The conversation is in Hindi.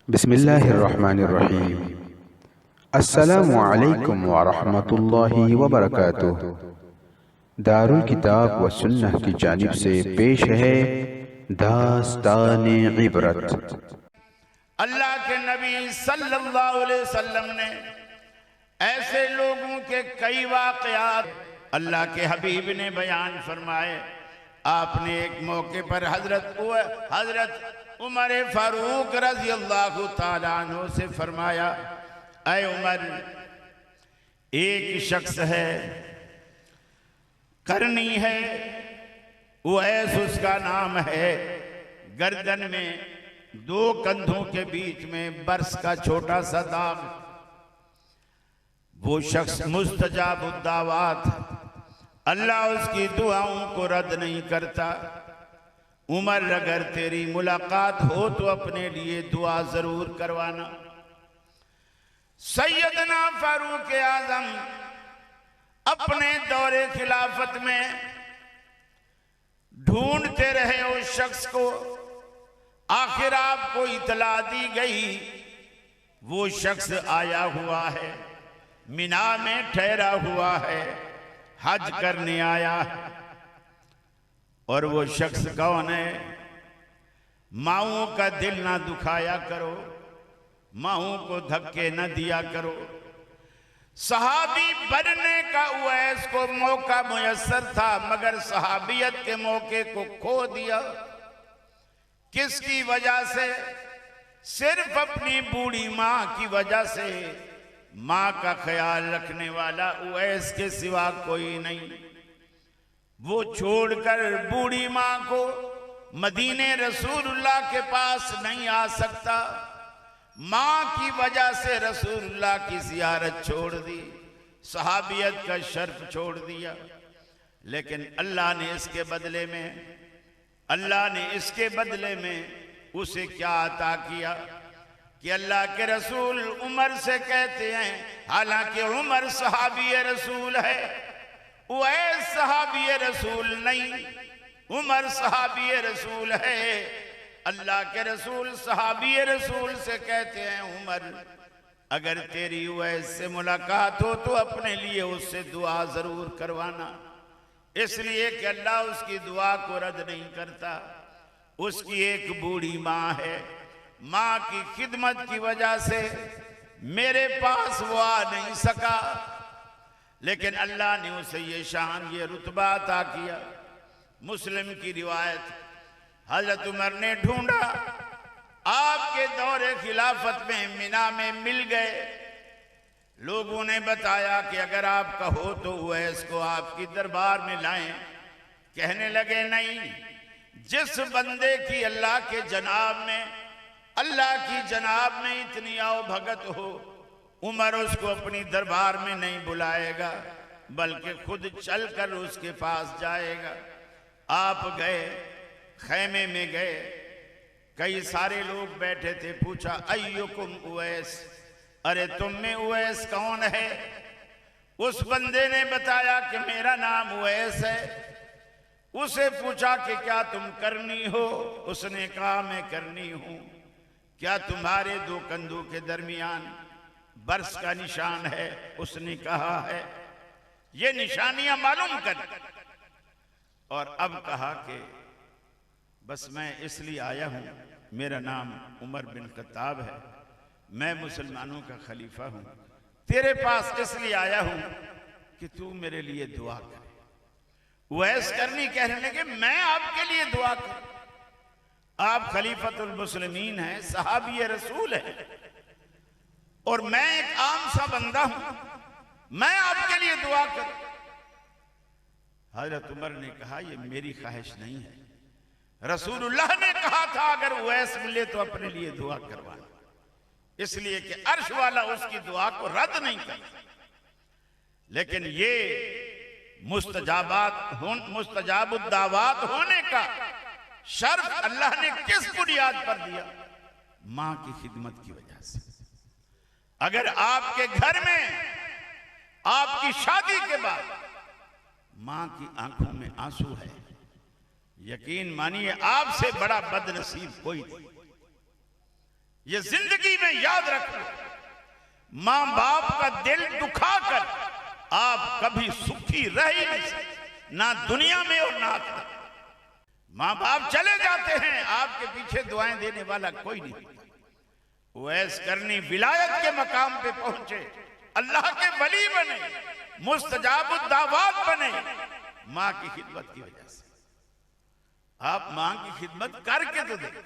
बिस्मिल्लाहिर्रहमानिर्रहीम। अस्सलामु अलैकुम वरहमतुल्लाहि वबरकातुह। दारुल किताब व सुन्नह की जानिब से पेश है दास्तान इबरत। अल्लाह के नबी सल्लल्लाहु अलैहि वसल्लम ने ऐसे लोगों के कई वाक़यात अल्लाह के हबीब ने बयान फरमाए। आपने एक मौके पर हजरत उमर फारूक रज़ी अल्लाह ताला अन्हु से फरमाया, ऐ उमर, एक शख्स है, करनी है, उवैस उसका नाम है, गर्दन में दो कंधों के बीच में बरस का छोटा सा दाग। वो शख्स मुस्तजाबुद्दावात, अल्लाह उसकी दुआओं को रद्द नहीं करता। उमर, अगर तेरी मुलाकात हो तो अपने लिए दुआ जरूर करवाना। सैयदना फारूक आजम अपने दौरे खिलाफत में ढूंढते रहे उस शख्स को। आखिर आपको इतला दी गई, वो शख्स आया हुआ है, मिना में ठहरा हुआ है, हज करने आया है। और वो शख्स कौन है? माओं का दिल ना दुखाया करो, माओं को धक्के न दिया करो। सहाबी बनने का उवैस को मौका मुयस्सर था, मगर सहाबियत के मौके को खो दिया। किसकी वजह से? सिर्फ अपनी बूढ़ी मां की वजह से। मां का ख्याल रखने वाला उवैस के सिवा कोई नहीं। वो छोड़कर बूढ़ी मां को मदीने रसूलुल्लाह के पास नहीं आ सकता। मां की वजह से रसूलुल्लाह की ज़ियारत छोड़ दी, सहाबियत का शर्फ छोड़ दिया। लेकिन अल्लाह ने इसके बदले में उसे क्या अता किया कि अल्लाह के रसूल उमर से कहते हैं, हालांकि उमर सहाबी रसूल है, उवैस सहाबी रसूल नहीं, उमर सहाबी रसूल है। अल्लाह के रसूल सहाबी रसूल से कहते हैं, उमर, अगर तेरी उवैस से मुलाकात हो तो अपने लिए उससे दुआ जरूर करवाना। इसलिए कि अल्लाह उसकी दुआ को रद्द नहीं करता। उसकी एक बूढ़ी माँ है, माँ की खिदमत की वजह से मेरे पास वो आ नहीं सका, लेकिन अल्लाह ने उसे ये शान, ये रुतबा अता किया। मुस्लिम की रिवायत, हजरत उमर ने ढूंढा, आपके दौरे खिलाफत में मिना में मिल गए। लोगों ने बताया कि अगर आप कहो तो उवैस को आपकी दरबार में लाएं। कहने लगे, नहीं, जिस बंदे की अल्लाह की जनाब में इतनी आओ भगत हो, उमर उसको अपनी दरबार में नहीं बुलाएगा, बल्कि खुद चलकर उसके पास जाएगा। आप गए, खैमे में गए, कई सारे लोग बैठे थे। पूछा, अय्युकुम उवैस, अरे तुम में उवैस कौन है? उस बंदे ने बताया कि मेरा नाम उवैस है। उसे पूछा कि क्या तुम करनी हो? उसने कहा, मैं करनी हूं। क्या तुम्हारे दो कंधों के दरमियान बरस का निशान है? उसने कहा है। ये निशानियां मालूम कर। और अब कहा कि बस मैं इसलिए आया हूं, मेरा नाम उमर बिन खत्ताब है, मैं मुसलमानों का खलीफा हूं, तेरे पास इसलिए आया हूं कि तू मेरे लिए दुआ कर। उवैस करनी कहने लगे, मैं आपके लिए दुआ कर? आप खलीफतुल मुस्लिमीन हैं, सहाबी रसूल है, और मैं एक आम सा बंदा हूं, मैं आपके लिए दुआ कर? हजरत उमर ने कहा, यह मेरी ख्वाहिश नहीं है। रसूलुल्लाह ने कहा था अगर उवैस मिले तो अपने लिए दुआ करवाना, इसलिए कि अर्श वाला उसकी दुआ को रद्द नहीं करता। लेकिन ये मुस्तजाबुद्दावात होने का शर्फ अल्लाह ने किस बुनियाद पर दिया? मां की खिदमत की वजह से। अगर आपके घर में आपकी शादी के बाद मां की आंखों में आंसू है, यकीन मानिए आपसे बड़ा बदनसीब कोई नहीं। ये जिंदगी में याद रखो, मां बाप का दिल दुखाकर आप कभी सुखी रह ही नहीं सकते, ना दुनिया में और ना आखिरत। मां बाप चले जाते हैं, आपके पीछे दुआएं देने वाला कोई नहीं। वैस करनी विलायत के मकाम पे पहुंचे, अल्लाह के वली बने, मुस्तजाबुद्दावात बने, मां की खिदमत की वजह से। आप मां की खिदमत करके तो देखो।